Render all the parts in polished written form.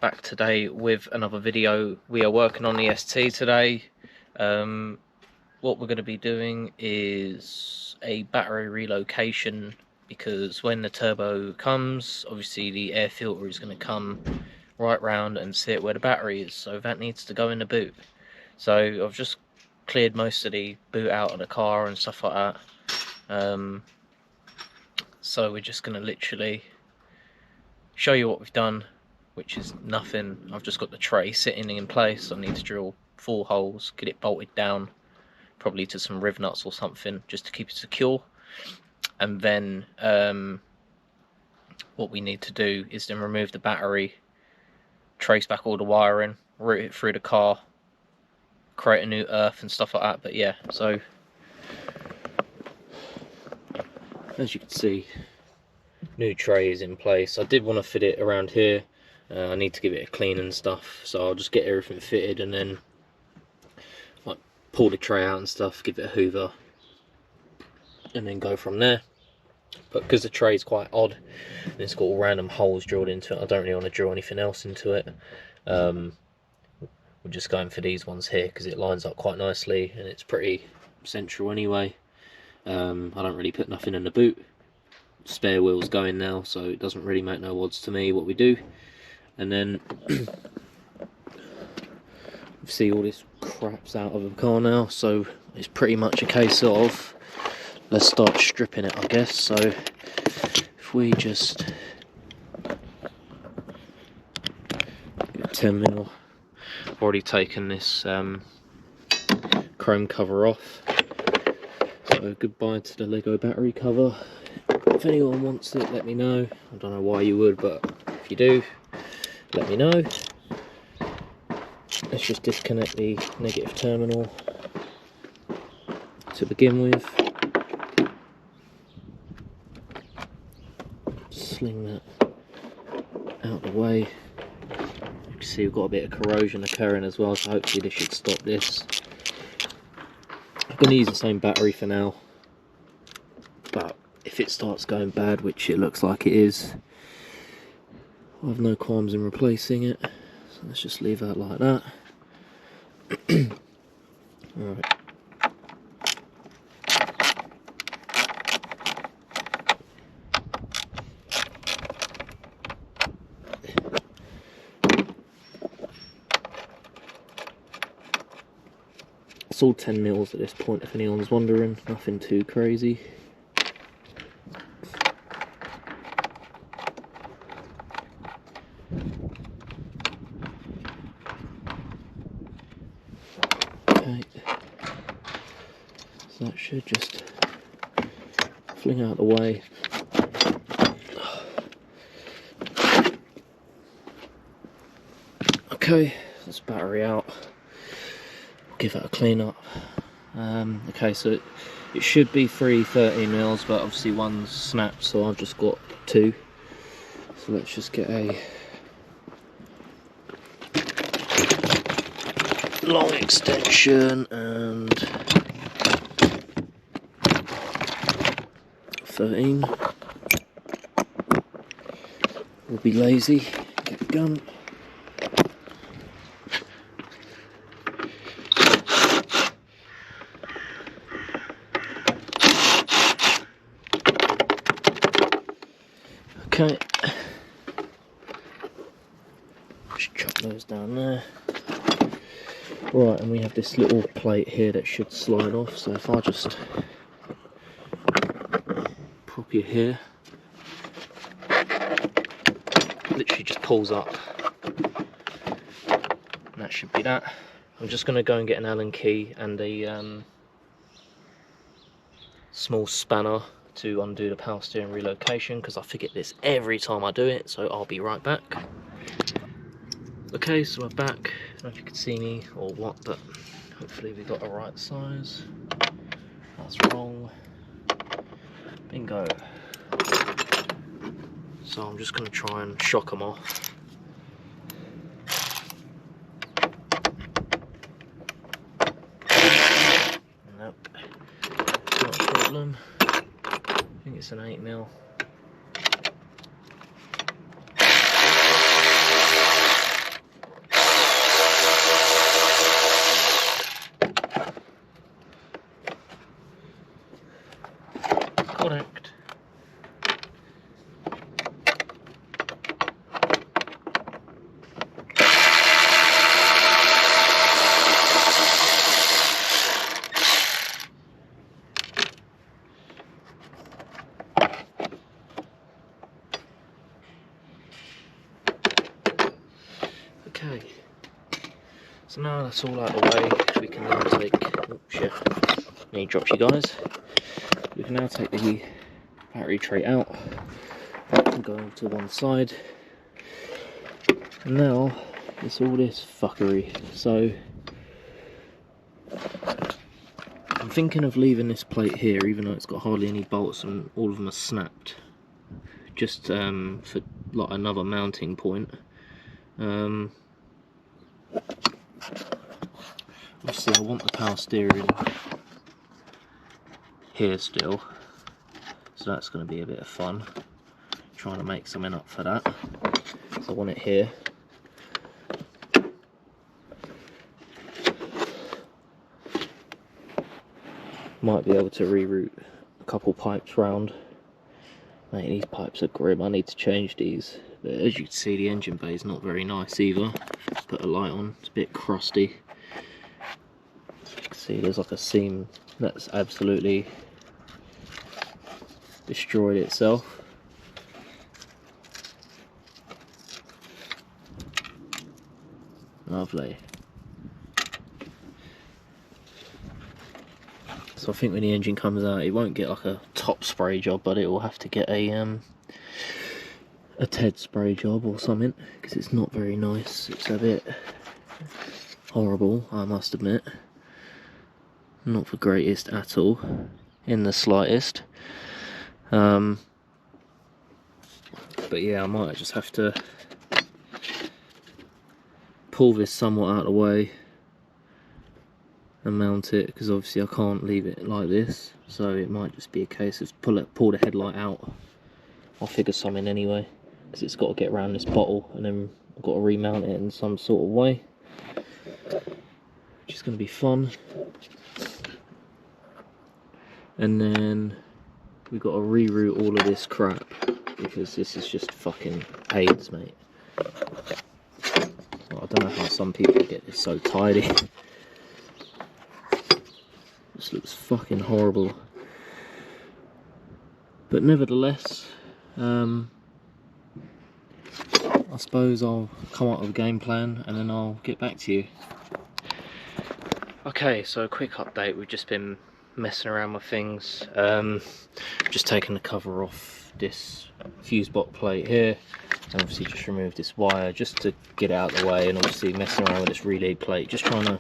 back today with another video. We are working on the ST today. What we're going to be doing is a battery relocation, because when the turbo comes, obviously the air filter is going to come right round and sit where the battery is, so that needs to go in the boot. So I've just cleared most of the boot out of the car and stuff like that. So we're just going to literally show you what we've done, which is nothing. I've just got the tray sitting in place. I need to drill 4 holes, get it bolted down, probably to some riv nuts or something, just to keep it secure. And then what we need to do is then remove the battery, trace back all the wiring, route it through the car, create a new earth and stuff like that. But yeah, so as you can see, new tray is in place. I did want to fit it around here. I need to give it a clean and stuff, so I'll just get everything fitted and then like pull the tray out and stuff, give it a hoover, and then go from there. But because the tray is quite odd and it's got all random holes drilled into it, I don't really want to drill anything else into it. We're just going for these ones here because it lines up quite nicely and it's pretty central anyway. I don't really put nothing in the boot. Spare wheels going now, so it doesn't really make no odds to me what we do. And then see, all this crap's out of the car now, so it's pretty much a case of let's start stripping it, I guess. So if we just get 10mm, I've already taken this chrome cover off. So goodbye to the Lego battery cover. If anyone wants it, let me know. I don't know why you would, but if you do, let me know. Let's just disconnect the negative terminal to begin with. Sling that out the way. You can see we've got a bit of corrosion occurring as well, so hopefully this should stop this. I'm going to use the same battery for now, but if it starts going bad, which it looks like it is, I have no qualms in replacing it. So let's just leave that like that. Alright. It's all 10mm at this point, if anyone's wondering, nothing too crazy. Okay, so that should just fling out the way. Okay, that's battery out. Give it a clean up. Okay, so it should be 3 13mm, but obviously one's snapped, so I've just got 2. So let's just get a long extension and 13. We'll be lazy, get the gun. Okay, just chop those down there. Right, and we have this little plate here that should slide off, so if I just prop you here, literally just pulls up, and that should be that. I'm just going to go and get an Allen key and a small spanner to undo the power steering relocation, because I forget this every time I do it, so I'll be right back. Okay, so we're back. I don't know if you can see me or what, but hopefully we got the right size. That's wrong. Bingo. So I'm just going to try and shock them off. Nope, not a problem. I think it's an 8mm. So now that's all out of the way, we can now take, oh shit, knee drops you guys. We can now take the battery tray out and go over to one side. And now it's all this fuckery. So I'm thinking of leaving this plate here, even though it's got hardly any bolts and all of them are snapped, just for like another mounting point. Obviously I want the power steering here still, so that's going to be a bit of fun, trying to make something up for that. So I want it here. Might be able to reroute a couple pipes round. Mate, these pipes are grim, I need to change these. But as you can see, the engine bay is not very nice either. Just put a light on, it's a bit crusty. You can see there's like a seam that's absolutely destroyed itself. Lovely. So I think when the engine comes out, it won't get like a top spray job, but it will have to get a TED spray job or something, because it's not very nice. It's a bit horrible, I must admit. Not the greatest at all, in the slightest. But yeah, I might just have to pull this somewhat out of the way and mount it, because obviously I can't leave it like this, so it might just be a case of pull the headlight out. I'll figure something anyway, because it's got to get around this bottle, and then I've got to remount it in some sort of way, which is going to be fun. And then we've got to reroute all of this crap, because this is just fucking AIDS, mate. Well, I don't know how some people get this so tidy. This looks fucking horrible. But nevertheless, I suppose I'll come up with a game plan and then I'll get back to you. Okay, so a quick update. We've just been messing around with things. Just taking the cover off this fuse box plate here, and obviously just remove this wire just to get it out of the way, and obviously messing around with this relay plate, just trying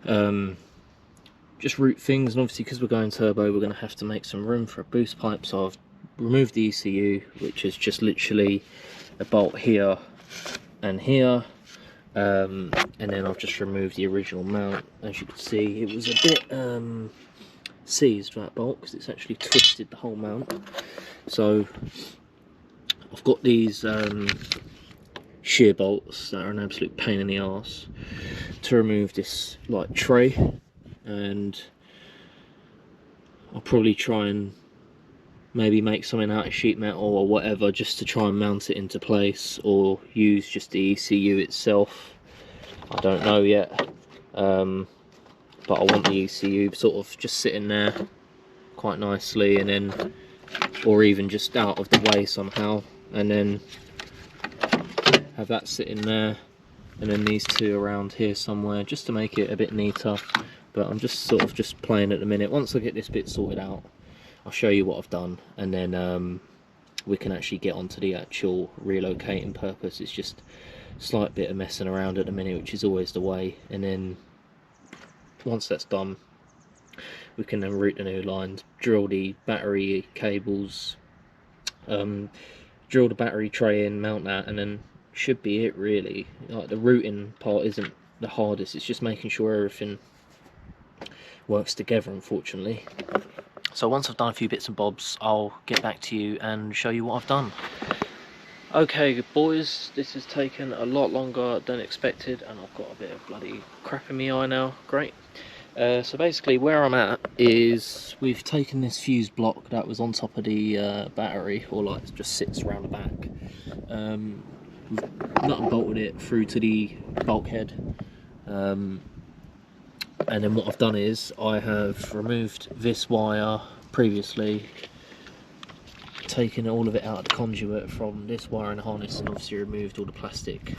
to just route things. And obviously because we're going turbo, we're going to have to make some room for a boost pipe, so I've removed the ECU, which is just literally a bolt here and here. And then I've just removed the original mount. As you can see, it was a bit seized, that bolt, because it's actually twisted the whole mount. So I've got these shear bolts that are an absolute pain in the arse to remove this like tray, and I'll probably try and maybe make something out of sheet metal or whatever, just to try and mount it into place, or use just the ECU itself. I don't know yet, but I want the ECU sort of just sitting there quite nicely, and then, or even just out of the way somehow, and then have that sitting there, and then these two around here somewhere, just to make it a bit neater. But I'm just sort of just playing at the minute. Once I get this bit sorted out, I'll show you what I've done, and then we can actually get onto the actual relocating purpose. It's just a slight bit of messing around at the minute, which is always the way. And then once that's done, we can then route the new lines, drill the battery cables, drill the battery tray in, mount that, and then should be it really. Like, the routing part isn't the hardest, it's just making sure everything works together, unfortunately. So once I've done a few bits and bobs, I'll get back to you and show you what I've done. Okay boys, this has taken a lot longer than expected, and I've got a bit of bloody crap in my eye now. Great. So basically where I'm at is, we've taken this fuse block that was on top of the battery, or like just sits around the back. We've nut and bolted it through to the bulkhead. And then what I've done is, I have removed this wire previously, taken all of it out of the conduit from this wiring harness, and obviously removed all the plastic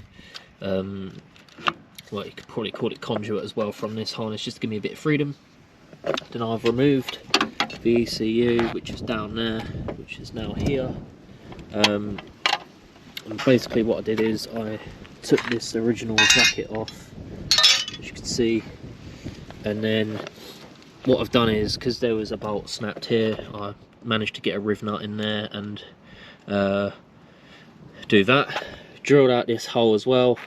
well, you could probably call it conduit as well, from this harness, just to give me a bit of freedom. Then I've removed the ECU, which is down there, which is now here. And basically what I did is I took this original bracket off, as you can see, and then what I've done is, because there was a bolt snapped here, I managed to get a riv nut in there and do that. Drilled out this hole as well,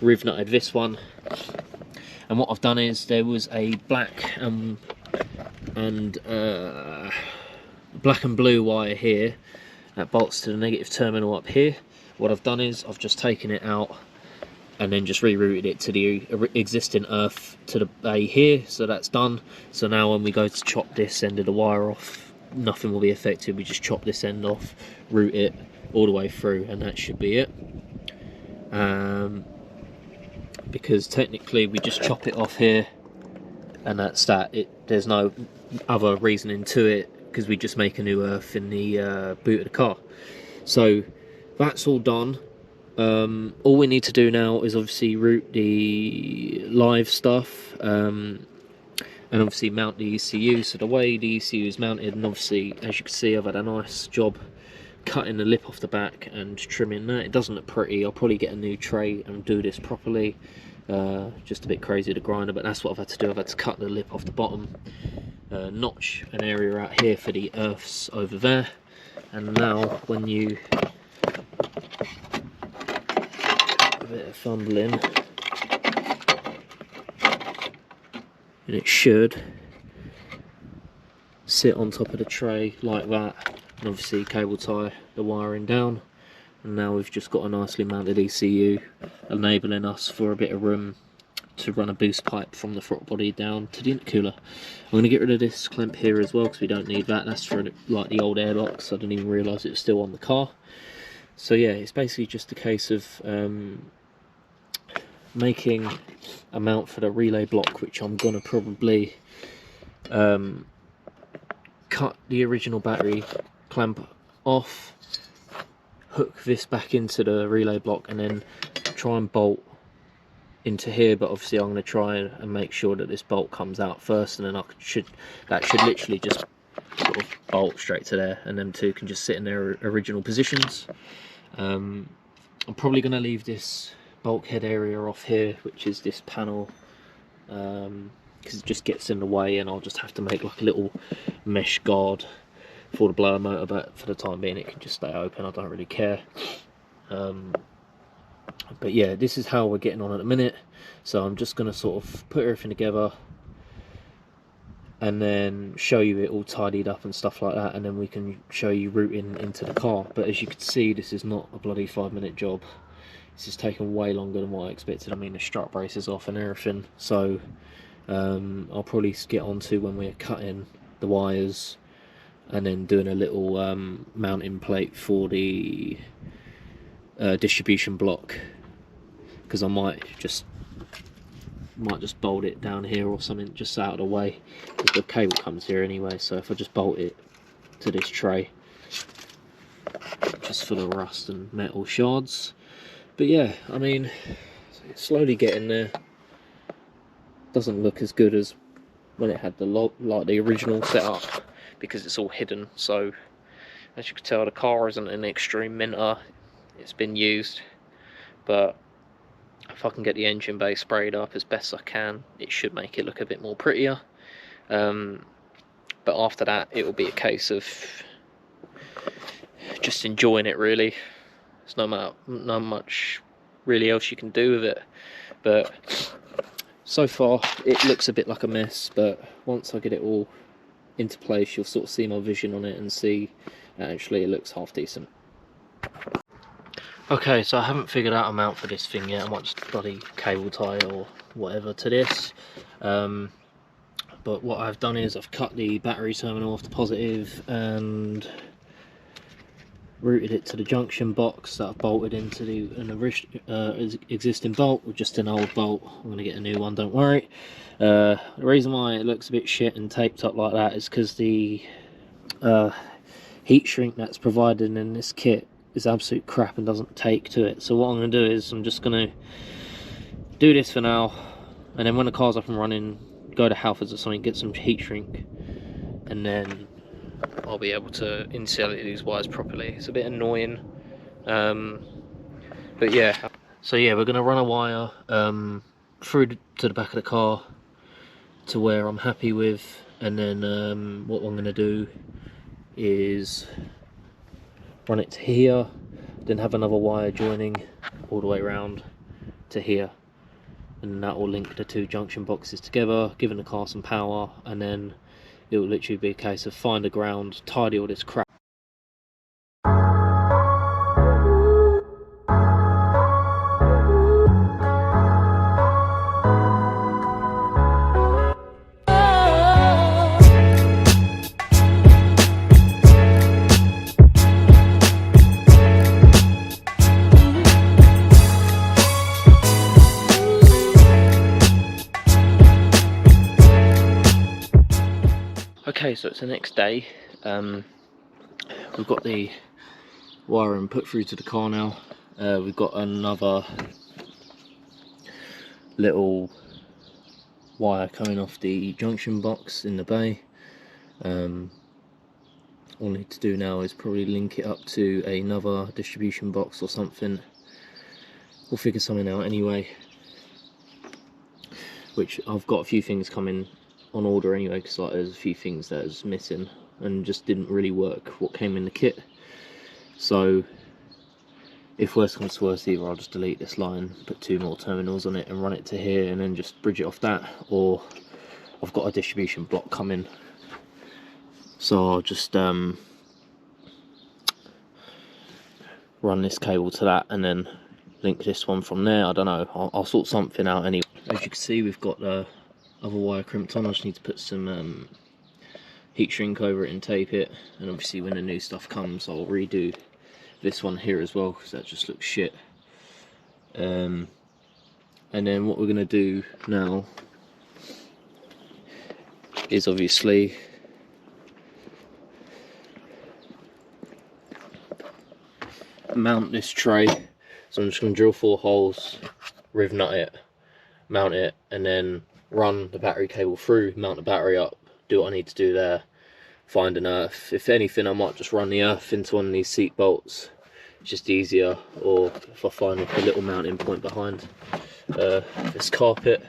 riv nutted this one, and what I've done is there was a black and blue wire here that bolts to the negative terminal up here. What I've done is I've just taken it out and then just rerouted it to the existing earth to the bay here, so that's done. So now when we go to chop this end of the wire off, nothing will be affected. We just chop this end off, route it all the way through, and that should be it. Because technically we just chop it off here and that's that. There's no other reasoning to it, because we just make a new earth in the boot of the car. So that's all done. All we need to do now is obviously route the live stuff, and obviously mount the ECU. So the way the ECU is mounted, and obviously as you can see I've had a nice job cutting the lip off the back and trimming that. It doesn't look pretty. I'll probably get a new tray and do this properly. Just a bit crazy to grinder, but that's what I've had to do. I've had to cut the lip off the bottom, notch an area out here for the earths over there, and now when you a bit of fumbling, and it should sit on top of the tray like that, and obviously cable tie the wiring down, and now we've just got a nicely mounted ECU, enabling us for a bit of room to run a boost pipe from the throttle body down to the intercooler. I'm going to get rid of this clamp here as well, because we don't need that. That's for like the old airlocks. I didn't even realise it was still on the car. So yeah, it's basically just a case of making a mount for the relay block, which I'm going to probably cut the original battery clamp off, hook this back into the relay block, and then try and bolt into here. But obviously I'm going to try and make sure that this bolt comes out first, and then that should literally just sort of bolt straight to there, and them two can just sit in their original positions. I'm probably going to leave this bulkhead area off here, which is this panel, because it just gets in the way, and I'll just have to make like a little mesh guard for the blower motor, but for the time being it can just stay open. I don't really care. But yeah, this is how we're getting on at the minute. So I'm just going to sort of put everything together and then show you it all tidied up and stuff like that, and then we can show you routing into the car. But as you can see, this is not a bloody 5-minute job. This is taking way longer than what I expected. I mean, the strut brace is off and everything, so I'll probably get onto when we're cutting the wires and then doing a little mounting plate for the distribution block, because I might just bolt it down here or something, just out of the way, because the cable comes here anyway. So if I just bolt it to this tray, just full of rust and metal shards. But yeah, I mean, it's slowly getting there. Doesn't look as good as when it had the original setup, because it's all hidden. So as you can tell, the car isn't an extreme minter. It's been used, but if I can get the engine bay sprayed up as best I can, it should make it look a bit more prettier. But after that, it will be a case of just enjoying it, really. There's not much really else you can do with it. But so far it looks a bit like a mess, but once I get it all into place, you'll sort of see my vision on it and see actually it looks half decent. Okay, so I haven't figured out a mount for this thing yet. I might just bloody cable tie or whatever to this. But what I've done is I've cut the battery terminal off the positive and routed it to the junction box that I've bolted into an existing bolt with just an old bolt. I'm going to get a new one, don't worry. The reason why it looks a bit shit and taped up like that is because the heat shrink that's provided in this kit is absolute crap and doesn't take to it. So what I'm going to do is I'm just going to do this for now, and then when the car's up and running, go to Halfords or something, get some heat shrink, and then I'll be able to insulate these wires properly. It's a bit annoying, but yeah. So yeah, we're gonna run a wire through to the back of the car to where I'm happy with, and then what I'm gonna do is run it to here, then have another wire joining all the way around to here, and that will link the two junction boxes together, giving the car some power, and then it will literally be a case of find the ground, tidy all this crap. Okay, so it's the next day. We've got the wiring put through to the car now. We've got another little wire coming off the junction box in the bay. All I need to do now is probably link it up to another distribution box or something. We'll figure something out anyway, which I've got a few things coming on order anyway, because like there's a few things that is missing and just didn't really work what came in the kit. So if worst comes to worst, either I'll just delete this line, put 2 more terminals on it and run it to here and then just bridge it off that, or I've got a distribution block coming, so I'll just run this cable to that and then link this one from there. I don't know, I'll sort something out anyway. As you can see, we've got the other wire crimped on. I just need to put some heat shrink over it and tape it, and obviously when the new stuff comes I'll redo this one here as well, because that just looks shit. And then what we're going to do now is obviously mount this tray. So I'm just going to drill 4 holes, riv nut it, mount it, and then run the battery cable through, mount the battery up, do what I need to do there, find an earth. If anything, I might just run the earth into one of these seat bolts, it's just easier, or if I find like a little mounting point behind this carpet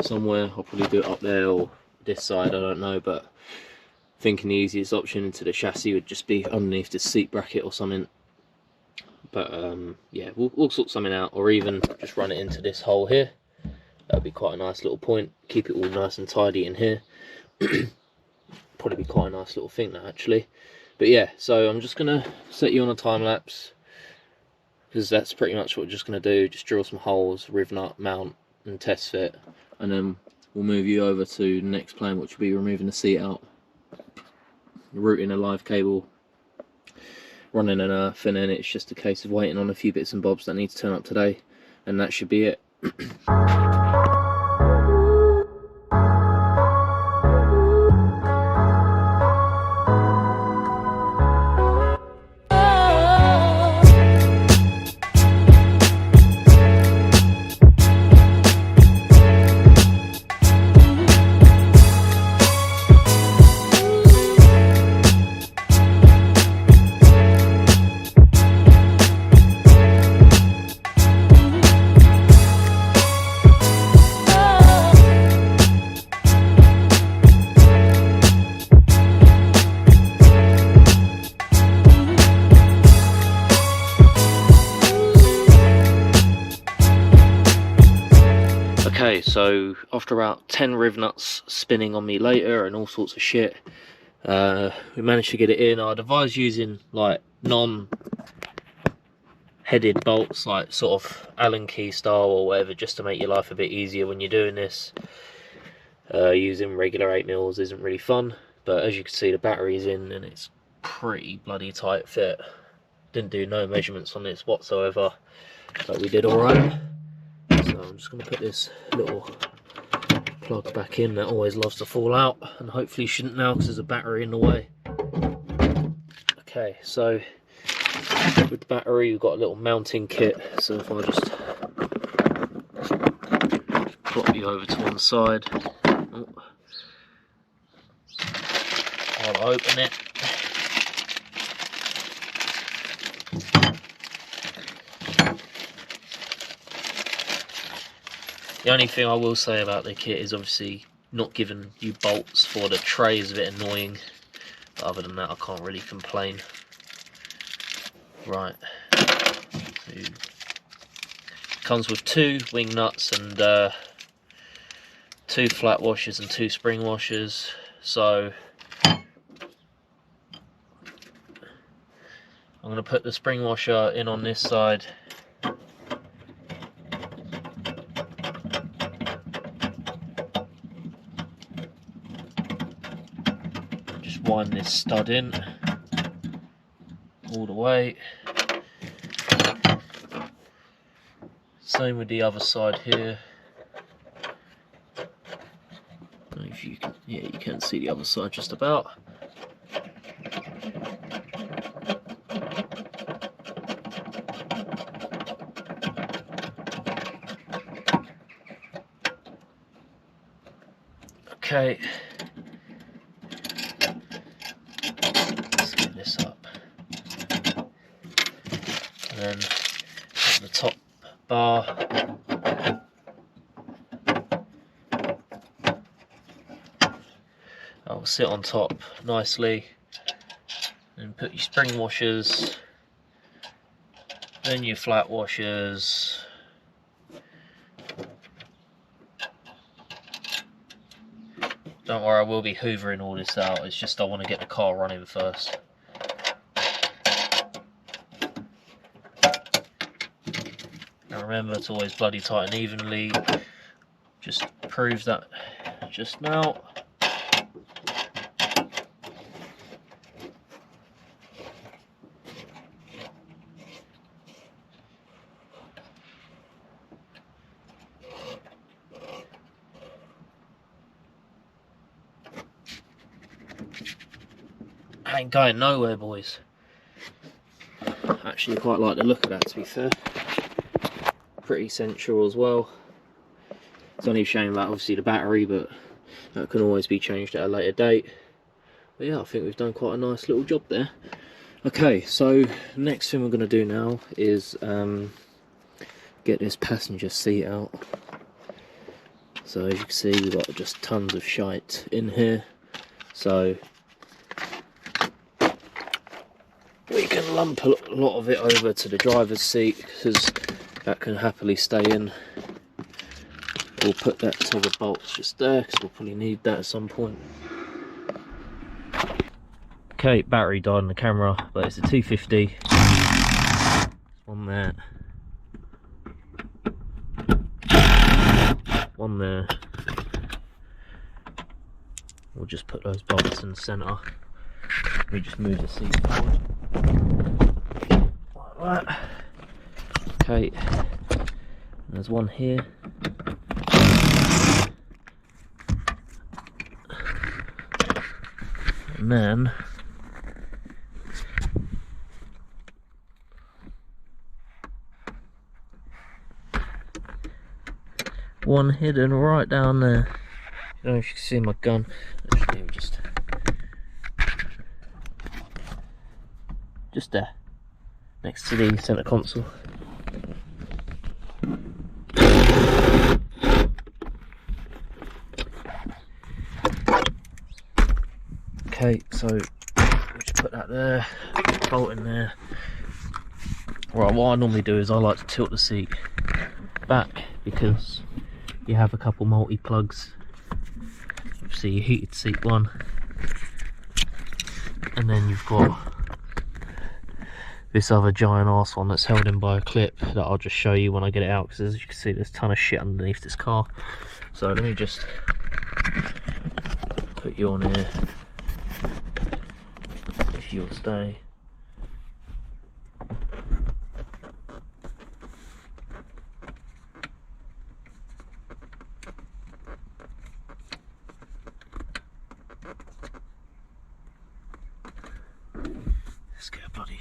somewhere, I'll probably do it up there or this side, I don't know, but thinking the easiest option into the chassis would just be underneath this seat bracket or something. But yeah, we'll sort something out, or even just run it into this hole here. That'd be quite a nice little point, keep it all nice and tidy in here. Probably be quite a nice little thing that actually. But yeah, so I'm just gonna set you on a time lapse, because that's pretty much what we're just gonna do. Just drill some holes, riv nut, mount and test fit, and then we'll move you over to the next plan, which will be removing the seat out, routing a live cable, running an earth, and then it's just a case of waiting on a few bits and bobs that need to turn up today, and that should be it. Okay, so after about 10 riv nuts spinning on me later and all sorts of shit, we managed to get it in. I'd advise using like non-headed bolts, like sort of Allen key style or whatever, just to make your life a bit easier when you're doing this. Using regular 8mm isn't really fun, but as you can see, the battery's in and it's pretty bloody tight fit. Didn't do no measurements on this whatsoever, but we did alright. So I'm just going to put this little plug back in that always loves to fall out, and hopefully shouldn't now because there's a battery in the way. Okay, so with the battery we've got a little mounting kit, so if I just you over to one side. Oh. I'll open it. The only thing I will say about the kit is obviously not giving you bolts for the tray is a bit annoying, but other than that I can't really complain. Right, so it comes with 2 wing nuts and 2 flat washers and 2 spring washers. So I'm going to put the spring washer in on this side. Just wind this stud in all the way. Same with the other side here. If you can, yeah, you can see the other side just about. Okay, let's get this up, and then at the top bar, I'll sit on top nicely, and put your spring washers, then your flat washers. Don't worry, I will be hoovering all this out, it's just I want to get the car running first. Now remember to always bloody tighten evenly, just proved that just now. Ain't going nowhere, boys. Actually quite like the look of that, to be fair. Pretty sensual as well. It's only a shame about obviously the battery, but that can always be changed at a later date. But yeah, I think we've done quite a nice little job there. Okay, so next thing we're going to do now is get this passenger seat out. So as you can see, we've got just tons of shite in here. So we can lump a lot of it over to the driver's seat because that can happily stay in. We'll put that to the bolts just there because we'll probably need that at some point. Okay, battery died on the camera, but it's a 250. One there. One there. We'll just put those bolts in the centre. Let me just move the seat forward. Like that. Okay. There's one here. And then one hidden right down there. I don't know if you can see my gun. Actually, just there, next to the centre console. Okay, so we'll just put that there, bolt in there. Right, what I normally do is I like to tilt the seat back because you have a couple multi-plugs. Obviously your heated seat one, and then you've got this other giant arse one that's held in by a clip that I'll just show you when I get it out, because as you can see there's a ton of shit underneath this car. So let me just put you on here, if you'll stay. Let's get a bloody...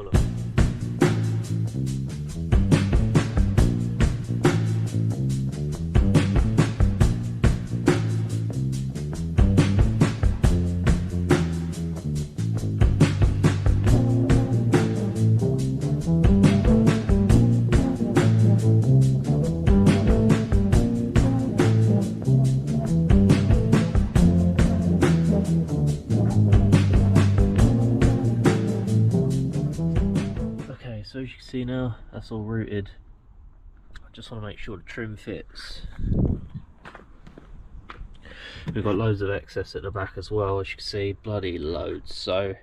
pull it. So as you can see now, that's all routed. I just want to make sure the trim fits. We've got loads of excess at the back as well, as you can see, bloody loads. So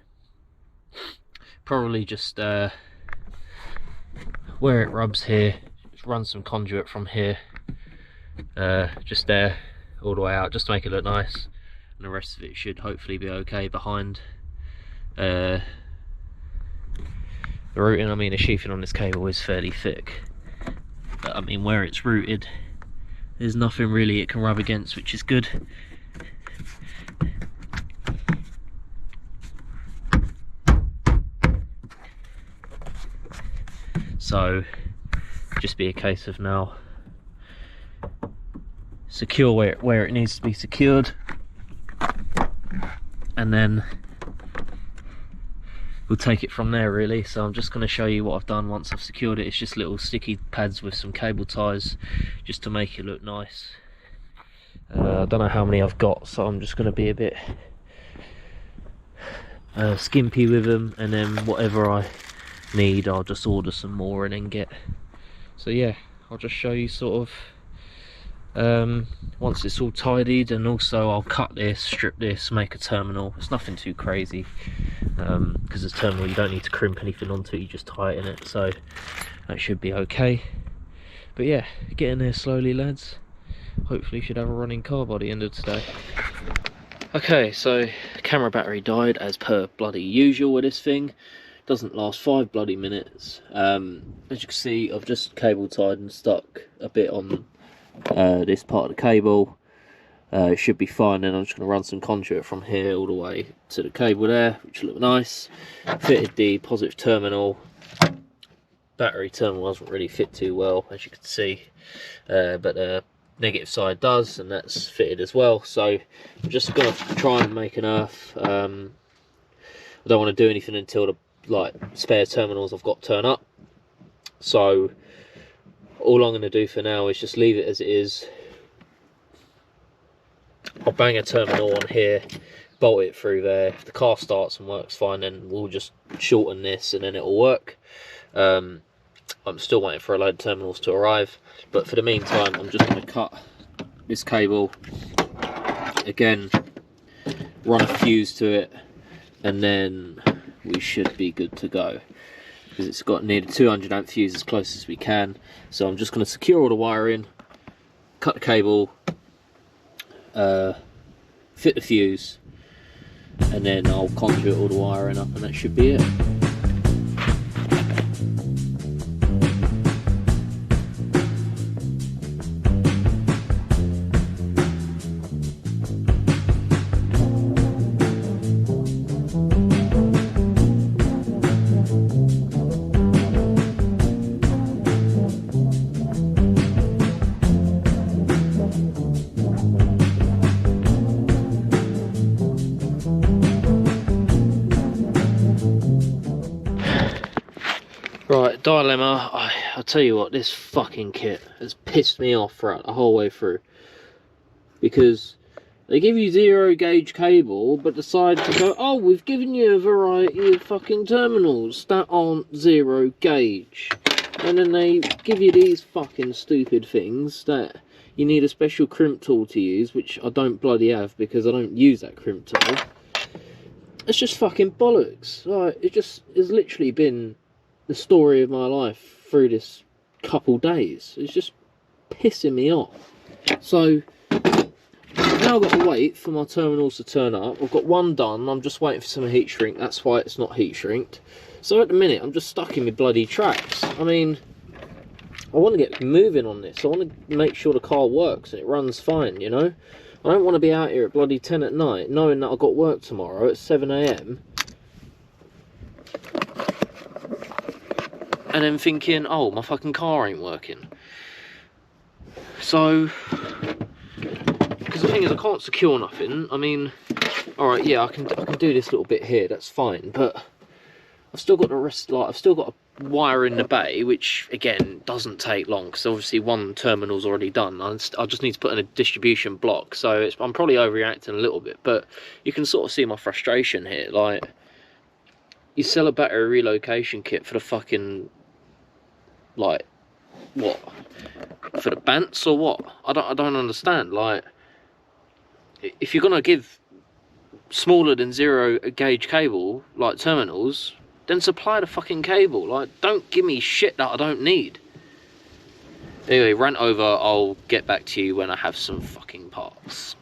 probably just where it rubs here, just run some conduit from here, just there, all the way out, just to make it look nice. And the rest of it should hopefully be okay behind. The routing, I mean, the sheathing on this cable is fairly thick, but I mean, where it's routed, there's nothing really it can rub against, which is good. So just be a case of now secure where it needs to be secured, and then we'll take it from there really. So I'm just going to show you what I've done once I've secured it. It's just little sticky pads with some cable ties just to make it look nice. I don't know how many I've got, so I'm just going to be a bit skimpy with them, and then whatever I need I'll just order some more and then get. So yeah, I'll just show you sort of once it's all tidied, and also I'll cut this, strip this, make a terminal. It's nothing too crazy, because this terminal you don't need to crimp anything onto it, you just tighten it, so that should be okay. But yeah, get in there slowly lads, hopefully should have a running car by the end of today. Okay, so camera battery died as per bloody usual with this thing. Doesn't last 5 bloody minutes. As you can see, I've just cable tied and stuck a bit on this part of the cable. It should be fine. Then I'm just going to run some conduit from here all the way to the cable there, which look nice. Fitted the positive terminal. Battery terminal doesn't really fit too well, as you can see, but the negative side does, and that's fitted as well. So I'm just going to try and make an earth. I don't want to do anything until the spare terminals I've got turn up. So all I'm going to do for now is just leave it as it is. I'll bang a terminal on here, bolt it through there. If the car starts and works fine, then we'll just shorten this and then it'll work. I'm still waiting for a load of terminals to arrive, but for the meantime I'm just going to cut this cable again, run a fuse to it, and then we should be good to go, because it's got near the 200 amp fuse as close as we can. So I'm just going to secure all the wiring, cut the cable, fit the fuse, and then I'll conduit all the wiring up, and that should be it. Right, dilemma. I'll tell you what, this fucking kit has pissed me off throughout the whole way through, because they give you 0 gauge cable but decide to go, oh, we've given you a variety of fucking terminals that aren't 0 gauge, and then they give you these fucking stupid things that you need a special crimp tool to use, which I don't bloody have because I don't use that crimp tool. It's just fucking bollocks. Like, it just has literally been the story of my life through this couple days. It's just pissing me off. So now I've got to wait for my terminals to turn up. I've got one done, I'm just waiting for some heat shrink. That's why it's not heat shrinked. So at the minute I'm just stuck in my bloody tracks. I mean, I want to get moving on this. I want to make sure the car works and it runs fine, you know. I don't want to be out here at bloody 10 at night knowing that I've got work tomorrow at 7 AM and then thinking, oh, my fucking car ain't working. So, because the thing is, I can't secure nothing. I mean, alright, yeah, I can do this little bit here, that's fine, but I've still got the rest, like, I've still got a wire in the bay, which, again, doesn't take long, because obviously one terminal's already done. I just need to put in a distribution block, so I'm probably overreacting a little bit, but you can sort of see my frustration here. Like, you sell a battery relocation kit for the fucking, like, what? For the bants or what? I don't understand. Like, if you're gonna give smaller than 0 gauge cable, like terminals, then supply the fucking cable. Like, don't give me shit that I don't need. Anyway, rant over. I'll get back to you when I have some fucking parts.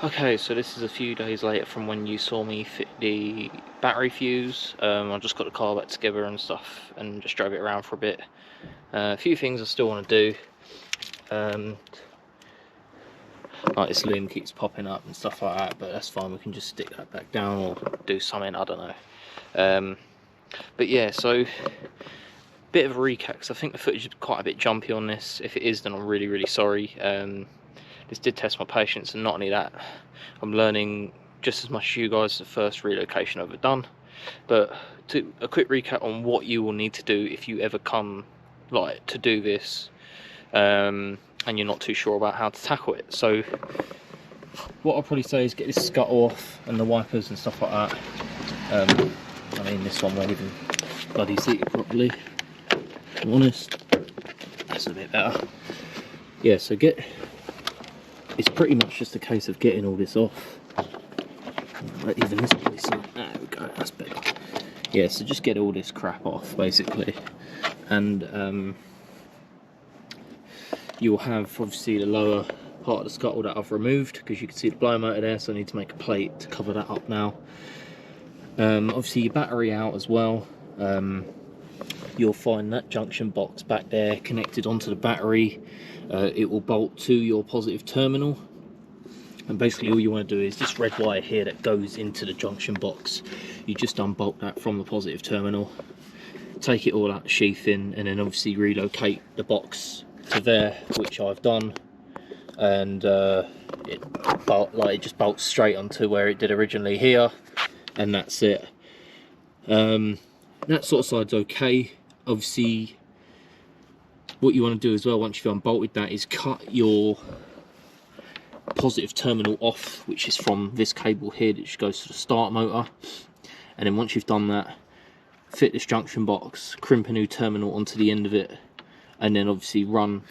Okay, so this is a few days later from when you saw me fit the battery fuse. I just got the car back together and stuff and just drove it around for a bit. A few things I still want to do. Like this loom keeps popping up and stuff like that, but that's fine, we can just stick that back down or do something, I don't know. But yeah, so bit of a recap, because I think the footage is quite a bit jumpy on this. If it is, then I'm really sorry. This did test my patience, and not only that, I'm learning just as much as you guys. The first relocation I've ever done. But a quick recap on what you will need to do if you ever come like to do this, and you're not too sure about how to tackle it. So what I'll probably say is get this scuttle off and the wipers and stuff like that. I mean, this one won't even bloody seat it properly, to be honest. That's a bit better. Yeah, so it's pretty much just a case of getting all this off. Even this place, there we go, that's better. Yeah, so just get all this crap off, basically. And you'll have, obviously, the lower part of the scuttle that I've removed, because you can see the blow motor there, so I need to make a plate to cover that up now. Obviously, your battery out as well. You'll find that junction box back there connected onto the battery. It will bolt to your positive terminal, and basically all you want to do is this red wire here that goes into the junction box. You just unbolt that from the positive terminal, take it all out the sheathing, and then obviously relocate the box to there, which I've done, and it just bolts straight onto where it did originally here, and that's it. That sort of side's okay. Obviously, what you want to do as well, once you've unbolted that, is cut your positive terminal off, which is from this cable here that just goes to the start motor. And then once you've done that, fit this junction box, crimp a new terminal onto the end of it, and then obviously run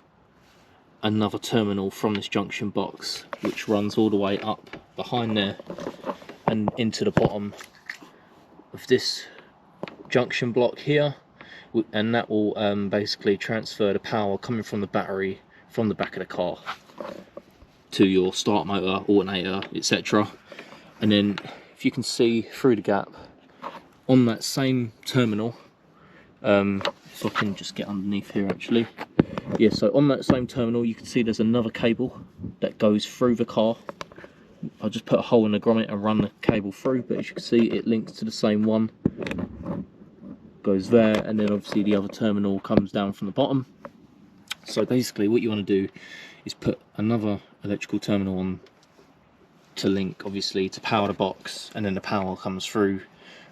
another terminal from this junction box, which runs all the way up behind there and into the bottom of this junction block here, and that will basically transfer the power coming from the battery from the back of the car to your start motor, alternator, etc. And then if you can see through the gap on that same terminal, if I can just get underneath here actually, yeah, so on that same terminal you can see there's another cable that goes through the car. I'll just put a hole in the grommet and run the cable through, but as you can see it links to the same one, goes there, and then obviously the other terminal comes down from the bottom. So basically what you want to do is put another electrical terminal on to link, obviously, to power the box, and then the power comes through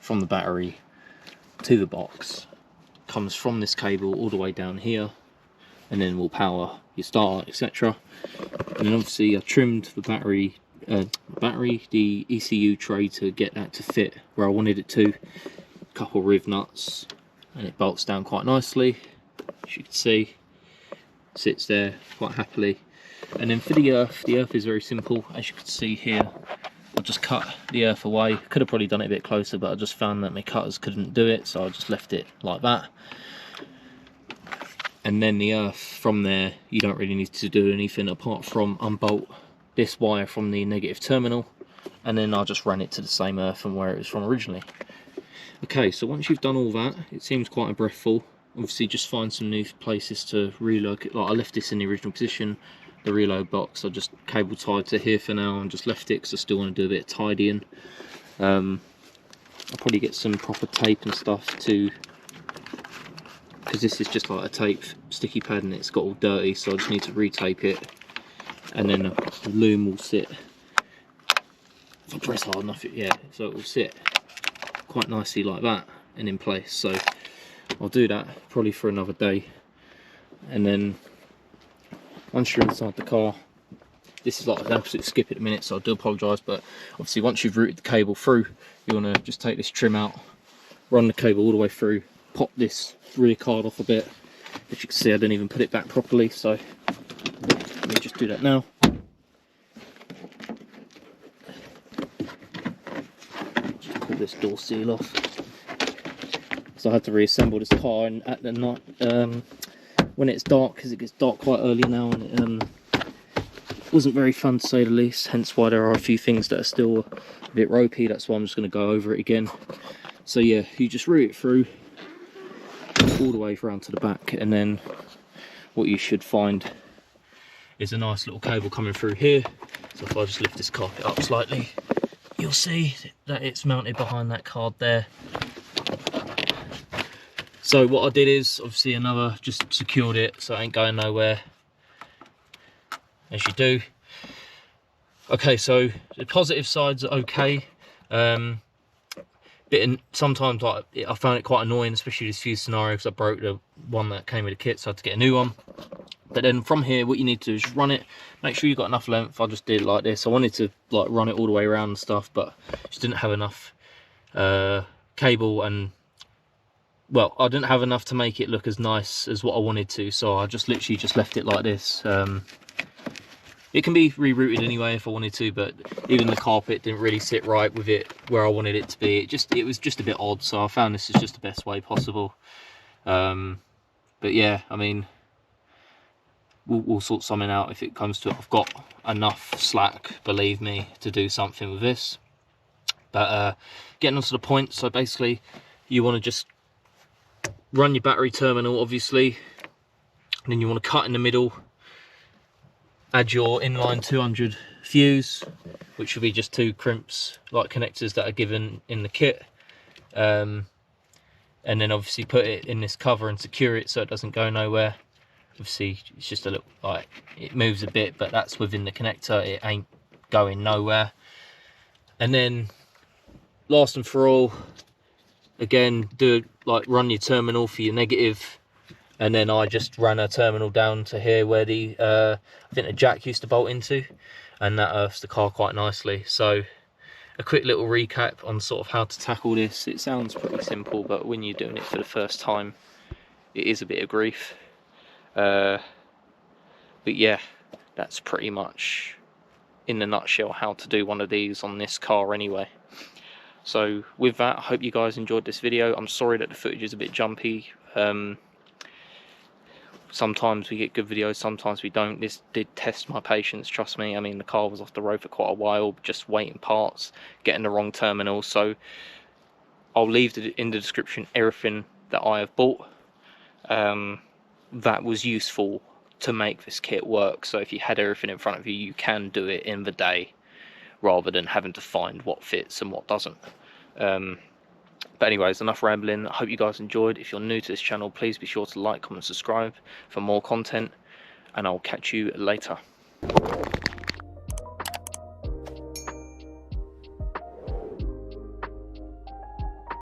from the battery to the box, comes from this cable all the way down here, and then will power your starter, etc. And then obviously I trimmed the the ECU tray to get that to fit where I wanted it to. Couple riv nuts, and it bolts down quite nicely, as you can see. Sits there quite happily. And then for the earth is very simple. As you can see here, I just cut the earth away. Could have probably done it a bit closer, but I just found that my cutters couldn't do it, so I just left it like that. And then the earth from there, you don't really need to do anything apart from unbolt this wire from the negative terminal, and then I'll just run it to the same earth from where it was from originally. Okay, so once you've done all that, it seems quite a breathful. Obviously just find some new places to relocate. Like, I left this in the original position, the reload box. I just cable tied to here for now and just left it because I still want to do a bit of tidying. I'll probably get some proper tape and stuff too, because this is just like a tape sticky pad and it's got all dirty, so I just need to retape it, and then the loom will sit, if I press hard enough, yeah, so it will sit quite nicely like that and in place. So I'll do that probably for another day, and then once you're inside the car, this is like an absolute skip at the minute, so I do apologise, but obviously once you've routed the cable through, you want to just take this trim out, run the cable all the way through, pop this rear card off a bit. As you can see, I didn't even put it back properly, so let me just do that now. Just pull this door seal off. So I had to reassemble this car, and at the night, when it's dark, because it gets dark quite early now, and it wasn't very fun to say the least, hence why there are a few things that are still a bit ropey. That's why I'm just going to go over it again. So yeah, you just route it through all the way around to the back, and then what you should find is a nice little cable coming through here. So if I just lift this carpet up slightly, you'll see that it's mounted behind that card there. So what I did is obviously just secured it so it ain't going nowhere, as you do. Okay, so the positive sides are okay. Sometimes like I found it quite annoying, especially this fuse scenario, because I broke the one that came with the kit, so I had to get a new one. But then from here, what you need to do is run it, make sure you've got enough length. I just did it like this. I wanted to like run it all the way around and stuff, but just didn't have enough cable, and well, I didn't have enough to make it look as nice as what I wanted to, so I just literally just left it like this. It can be rerouted anyway if I wanted to, but even the carpet didn't really sit right with it where I wanted it to be. It was just a bit odd, so I found this is just the best way possible. But yeah, I mean, we'll sort something out if it comes to it. I've got enough slack, believe me, to do something with this. But getting on to the point, so basically you want to just run your battery terminal, obviously, and then you want to cut in the middle, add your inline 200 fuse, which will be just 2 crimps like connectors that are given in the kit, and then obviously put it in this cover and secure it so it doesn't go nowhere. Obviously it's just a little, like, it moves a bit, but that's within the connector, it ain't going nowhere. And then last and for all, again, run your terminal for your negative, and then I just ran a terminal down to here where the I think the jack used to bolt into, and that earths the car quite nicely. So a quick little recap on sort of how to tackle this. It sounds pretty simple, but when you're doing it for the first time, it is a bit of grief. But yeah, that's pretty much in a nutshell how to do one of these on this car anyway. So with that, I hope you guys enjoyed this video. I'm sorry that the footage is a bit jumpy. Sometimes we get good videos, sometimes we don't. This did test my patience, trust me. I mean, the car was off the road for quite a while, just waiting parts, getting the wrong terminal. So I'll leave in the description everything that I have bought that was useful to make this kit work. So if you had everything in front of you, you can do it in the day, rather than having to find what fits and what doesn't. But anyways, enough rambling. I hope you guys enjoyed. If you're new to this channel, please be sure to like, comment, subscribe for more content, and I'll catch you later.